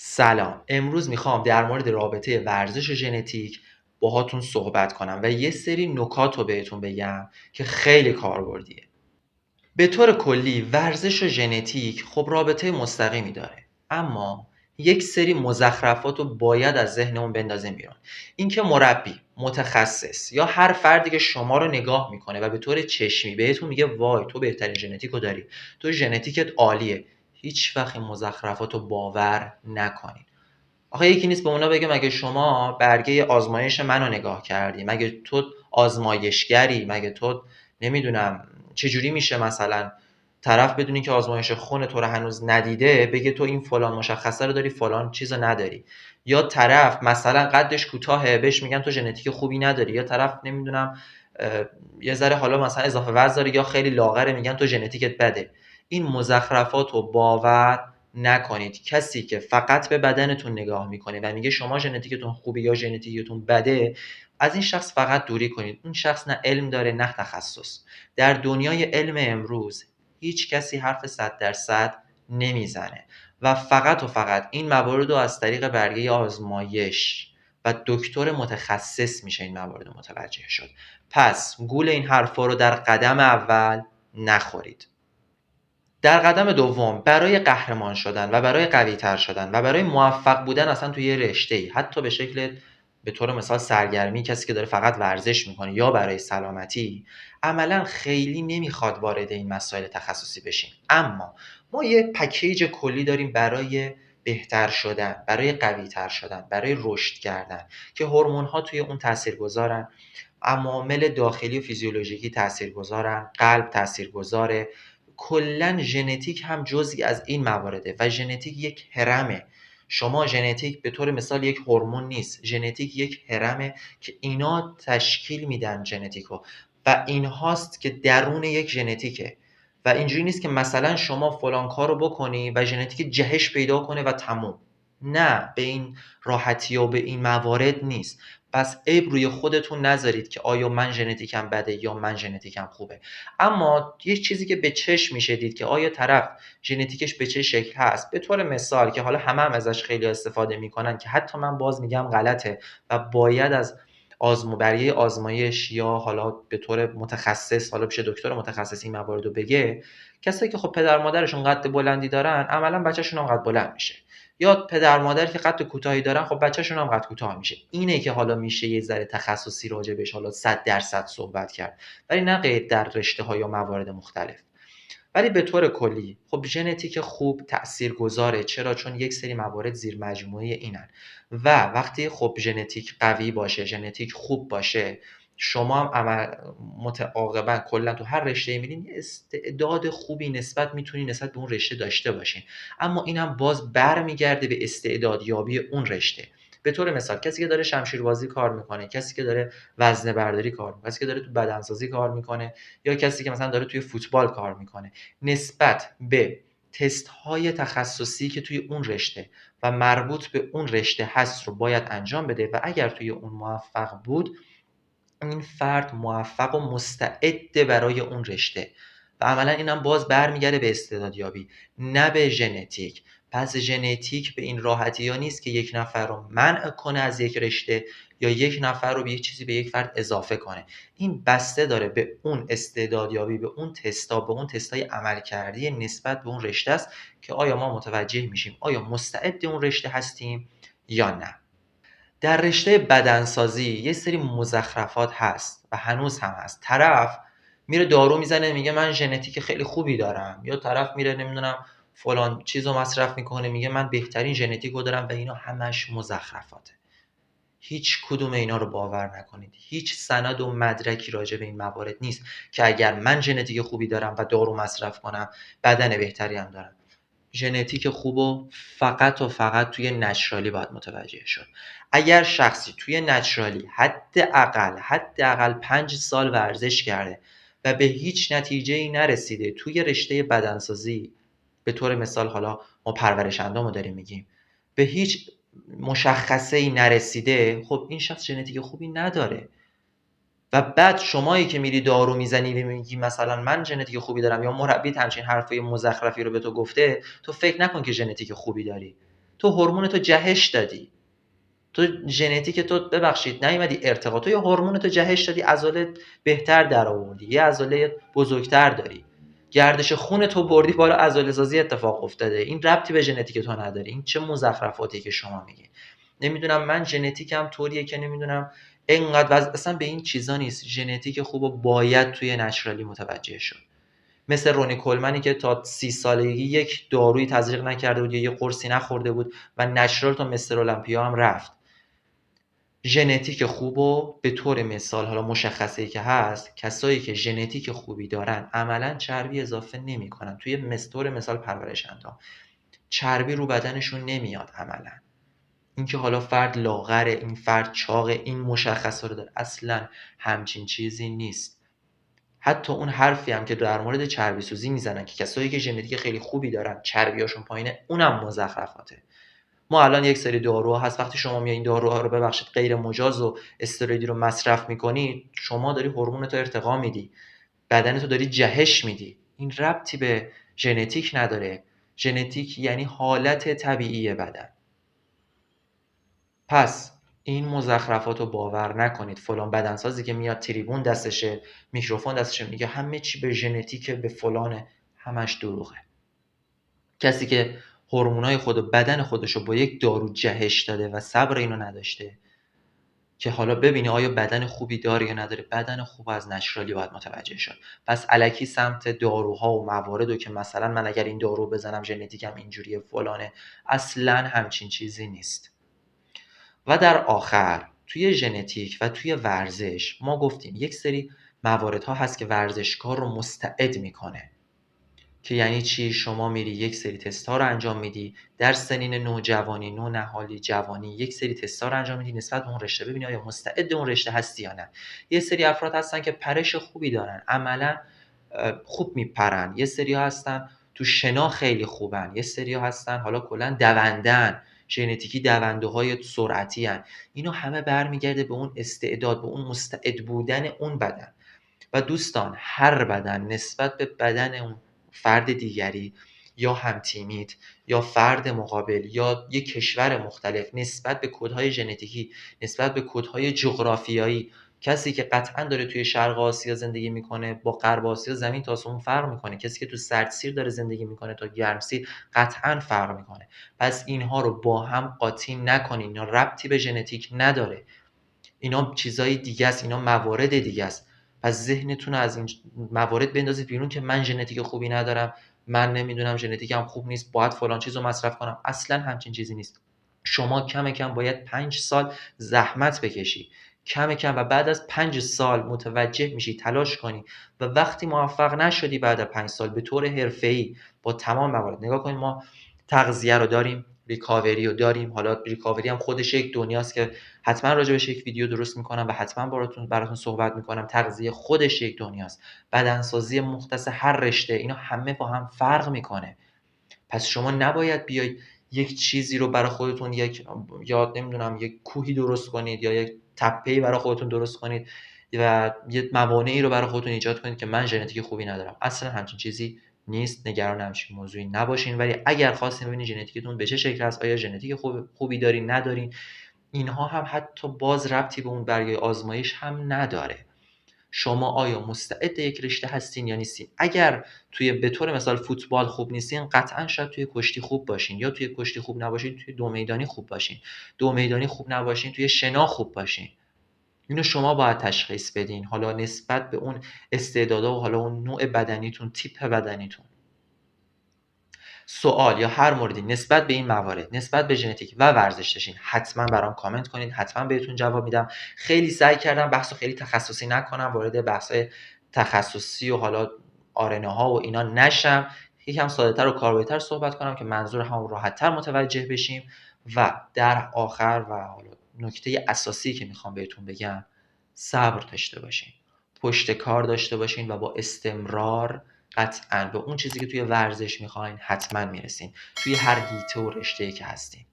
سلام. امروز میخوام در مورد رابطه ورزش و ژنتیک باهاتون صحبت کنم و یه سری نکات رو بهتون بگم که خیلی کاربردیه. به طور کلی ورزش و ژنتیک خب رابطه مستقیمی داره، اما یک سری مزخرفات رو باید از ذهنمون بندازیم بیرون. اینکه مربی، متخصص یا هر فردی که شما رو نگاه میکنه و به طور چشمی بهتون میگه وای تو بهترین ژنتیک رو داری، تو ژنتیکت عالیه، هیچ وقت این مزخرفات رو باور نکنید. آخه یکی نیست به اونا بگه مگه شما برگه آزمایش منو نگاه کردی، مگه تو آزمایشگری، مگه تو نمیدونم چجوری میشه مثلا طرف بدونی که آزمایش خون تو رو هنوز ندیده بگه تو این فلان مشخصه رو داری فلان چیز رو نداری، یا طرف مثلا قدش کوتاهه بهش میگن تو ژنتیک خوبی نداری، یا طرف نمیدونم یه ذره حالا مثلا اضافه وزن داره یا خیلی لاغره میگن تو ژنتیکت بده. این مزخرفات رو باور نکنید. کسی که فقط به بدنتون نگاه میکنه و میگه شما ژنتیکتون خوبه یا ژنتیکتون بده، از این شخص فقط دوری کنید. اون شخص نه علم داره نه تخصص. در دنیای علم امروز هیچ کسی حرف 100% نمیزنه و فقط این موارد رو از طریق برگه آزمایش و دکتر متخصص میشه این موارد متوجه شد. پس گول این حرفا رو در قدم اول نخورید. در قدم دوم، برای قهرمان شدن و برای قوی‌تر شدن و برای موفق بودن اصلا توی یه رشته‌ای، حتی به شکل به طور مثال سرگرمی، کسی که داره فقط ورزش میکنه یا برای سلامتی، عملا خیلی نمیخواد وارد این مسائل تخصصی بشیم. اما ما یه پکیج کلی داریم برای بهتر شدن، برای قوی‌تر شدن، برای رشد کردن که هورمون‌ها توی اون تاثیرگذارن، عوامل داخلی و فیزیولوژیکی تاثیرگذارن، قلب تاثیرگذاره، کلا ژنتیک هم جزئی از این موارده و ژنتیک یک هرمه. شما ژنتیک به طور مثال یک هورمون نیست، ژنتیک یک هرمه که اینا تشکیل میدن ژنتیکو و این هاست که درون یک ژنتیکه و اینجوری نیست که مثلا شما فلان کارو بکنی و ژنتیک جهش پیدا کنه و تموم. نه، به این راحتی و به این موارد نیست. پس عیب روی خودتون نذارید که آیا من ژنتیکم بده یا من ژنتیکم خوبه. اما یه چیزی که به چشم میشه دید که آیا طرف ژنتیکش به چه شکل هست، به طور مثال که حالا هم ازش خیلی استفاده میکنن که حتی من باز میگم غلطه و باید از برای آزمایش یا حالا به طور متخصص، حالا بشه دکتر متخصص این موارد رو بگه. کسایی که خب پدر مادرشون قد بلندی دارن عملا بچه‌شون هم قد بلند میشه، یا پدر مادری که قد کوتاهی دارن خب بچه‌شون هم قد کوتاه میشه. اینه که حالا میشه یه ذره تخصصی راجبش حالا 100% صحبت کرد، ولی نه غیر در رشته‌ها یا موارد مختلف. ولی به طور کلی خب ژنتیک خوب تاثیرگذاره. چرا؟ چون یک سری موارد زیر مجموعه اینن و وقتی خب ژنتیک قوی باشه، ژنتیک خوب باشه، شما هم متعاقبا کلا تو هر رشته‌ای میرین یه استعداد خوبی نسبت به اون رشته داشته باشین. اما اینم باز برمیگرده به استعداد یابی اون رشته. به طور مثال کسی که داره شمشیربازی کار میکنه، کسی که داره وزنه برداری کار میکنه، کسی که داره تو بدنسازی کار میکنه، یا کسی که مثلا داره توی فوتبال کار میکنه، نسبت به تست های تخصصی که توی اون رشته و مربوط به اون رشته هست رو باید انجام بده و اگر توی اون موفق بود، این فرد موفق و مستعد برای اون رشته و عملا اینم باز برمیگرده به استعدادیابی نه به ژنتیک. پس ژنتیک به این راحتی ها نیست که یک نفر رو منع کنه از یک رشته یا یک نفر رو به یک چیزی به یک فرد اضافه کنه. این بسته داره به اون استعدادیابی، به اون تستا، به اون تستای عملکردی نسبت به اون رشته است که آیا ما متوجه میشیم آیا مستعد اون رشته هستیم یا نه. در رشته بدنسازی یه سری مزخرفات هست و هنوز هم هست. طرف میره دارو میزنه میگه من ژنتیک خیلی خوبی دارم، یا طرف میره نمیدونم فلان چیزو مصرف میکنه میگه من بهترین ژنتیکو دارم و اینا همش مزخرفاته. هیچ کدوم اینا رو باور نکنید. هیچ سند و مدرکی راجع به این موارد نیست که اگر من ژنتیک خوبی دارم و دارو مصرف کنم بدن بهتری هم دارم. ژنتیک خوب و فقط توی نچرالی باید متوجه شد. اگر شخصی توی نچرالی حداقل 5 سال ورزش کرده و به هیچ نتیجه‌ای نرسیده توی رشته بدنسازی، به طور مثال حالا ما پرورش اندامو داریم میگیم، به هیچ مشخصه‌ای نرسیده، خب این شخص ژنتیک خوبی نداره. و بعد شمایی که میری دارو میزنی و میگی مثلا من ژنتیک خوبی دارم یا مربی همچین حرفای مزخرفی رو به تو گفته، تو فکر نکن که ژنتیک خوبی داری. تو هورمون تو جهش دادی، تو ژنتیک تو ببخشید نیومدی ارتقا، تو یه هورمون تو جهش دادی، عضله بهتر در آوردی، یه عضله بزرگتر داری، گردش خون تو بردی بالا، عضله سازی اتفاق افتاده. این ربطی به ژنتیک تو نداره. این چه مزخرفاتی که شما میگی. نمیدونم، من ژنتیکم طوریه که نمیدونم اینقدر اصلا به این چیزا نیست. ژنتیک خوبو باید توی نچرالی متوجه شد. مثل رونی کولمنی که تا 30 سالگی یک دارویی تزریق نکرده بود یا یه قرصی نخورده بود و نچرال تا مستر المپیا هم رفت. ژنتیک خوبو به طور مثال، حالا مشخصه که هست، کسایی که ژنتیک خوبی دارن عملا چربی اضافه نمیکنن. توی طور مثال پرورش‌یافته چربی رو بدنشون نمیاد عملا. اینکه حالا فرد لاغره، این فرد چاقه، این مشخصه رو داره، اصلا همچین چیزی نیست. حتی اون حرفی هم که در مورد چربی سوزی میزنن که کسایی که ژنتیک خیلی خوبی دارن چربیاشون پایینه، اونم مزخرفاته. ما الان یک سری داروها هست، وقتی شما میای این داروها رو ببخشید غیر مجاز و استروئیدی رو مصرف میکنی، شما داری هورمونتو ارتقا میدی، بدنتو داری جهش میدی. این ربطی به ژنتیک نداره. ژنتیک یعنی حالت طبیعی بدن. پس این مزخرفات رو باور نکنید. فلان بدنسازی که میاد تریبون دستشه، میکروفون دستشه، میگه همه چی به ژنتیک، به فلانه، همش دروغه. کسی که هورمونای خود و بدن خودش رو با یک دارو جهش داده و صبر اینو نداشته که حالا ببینی آیا بدن خوبی داره یا نداره، بدن خوب از نچرالی باید متوجه شد. پس الکی سمت داروها و مواردو که مثلا من اگر این دارو بزنم ژنتیکم اینجوریه فلانه، اصلا همچین چیزی نیست. و در آخر توی ژنتیک و توی ورزش ما گفتیم یک سری مواردها هست که ورزشکار رو مستعد میکنه. که یعنی چی؟ شما میری یک سری تست‌ها رو انجام میدی در سنین نوجوانی، نونهالی، جوانی، یک سری تست‌ها رو انجام میدی نسبت به اون رشته، ببینی آیا مستعد اون رشته هستی یا نه. یه سری افراد هستن که پرش خوبی دارن، عملا خوب میپرن. یه سری هستن تو شنا خیلی خوبن. یه سری هستن حالا کلا دوندن، ژنتیکی دونده‌های سرعتی هن. اینو همه برمیگرده به اون استعداد، به اون مستعد بودن اون بدن. و دوستان، هر بدن نسبت به بدن اون فرد دیگری یا همتیمیت یا فرد مقابل یا یک کشور مختلف، نسبت به کدهای ژنتیکی، نسبت به کدهای جغرافیایی، کسی که قطعا داره توی شرق آسیا زندگی میکنه با غرب آسیا زمین تا آسمون فرق میکنه. کسی که تو سردسیر داره زندگی میکنه تا گرمسیر قطعا فرق میکنه. پس اینها رو با هم قاطی نکنین. اینا ربطی به ژنتیک نداره. اینا چیزای دیگه است، اینا موارد دیگه است. پس ذهنتون رو از این موارد بندازید بیرون که من ژنتیک خوبی ندارم، من نمیدونم ژنتیکم خوب نیست، باید فلان چیزو مصرف کنم. اصلا همچین چیزی نیست. شما کم کم باید 5 سال زحمت بکشی، کم کم، و بعد از 5 سال متوجه میشی، تلاش کنی، و وقتی موفق نشدی بعد از 5 سال به طور حرفه‌ای با تمام موارد، نگاه کنید ما تغذیه رو داریم، ریکاوری رو داریم. حالا ریکاوری هم خودش یک دنیاست که حتما راجبش یک ویدیو درست میکنم و حتما براتون صحبت میکنم. تغذیه خودش یک دنیاست، بدنسازی مختص هر رشته، اینا همه با هم فرق میکنه. پس شما نباید بیاید یک چیزی رو برای خودتون، یک یا نمیدونم یک کوهی درست کنید یا یک تپه‌ای برای خودتون درست کنید و یه موانعی رو برای خودتون ایجاد کنید که من ژنتیک خوبی ندارم. اصلا همچین چیزی نیست. نگران همچین موضوعی نباشین. ولی اگر خواستین ببینید ژنتیکتون به چه شکل است، آیا ژنتیک خوبی دارین ندارین، اینها هم حتی باز ربطی به اون برگه آزمایش هم نداره. شما آیا مستعد یک رشته هستین یا نیستین؟ اگر توی به طور مثال فوتبال خوب نیستین، قطعا شاید توی کشتی خوب باشین، یا توی کشتی خوب نباشین توی دو میدانی خوب باشین، دو میدانی خوب نباشین توی شنا خوب باشین. اینو شما باید تشخیص بدین، حالا نسبت به اون استعدادا و حالا اون نوع بدنیتون، تیپ بدنیتون. سوال یا هر موردی نسبت به این موارد، نسبت به ژنتیک و ورزش داشتین، حتما برام کامنت کنید، حتما بهتون جواب میدم. خیلی سعی کردم بحثو خیلی تخصصی نکنم، وارد بحث‌های تخصصی و حالا آرناها و اینا نشم، یکم ساده‌تر و کاربردتر صحبت کنم که منظور هم راحت‌تر متوجه بشیم. و در آخر و حالا نکته اساسی که میخوام بهتون بگم، صبر داشته باشین، پشت کار داشته باشین و با استمرار قطعاً به اون چیزی که توی ورزش میخواین حتما میرسین، توی هر حیطه و رشته‌ای که هستین.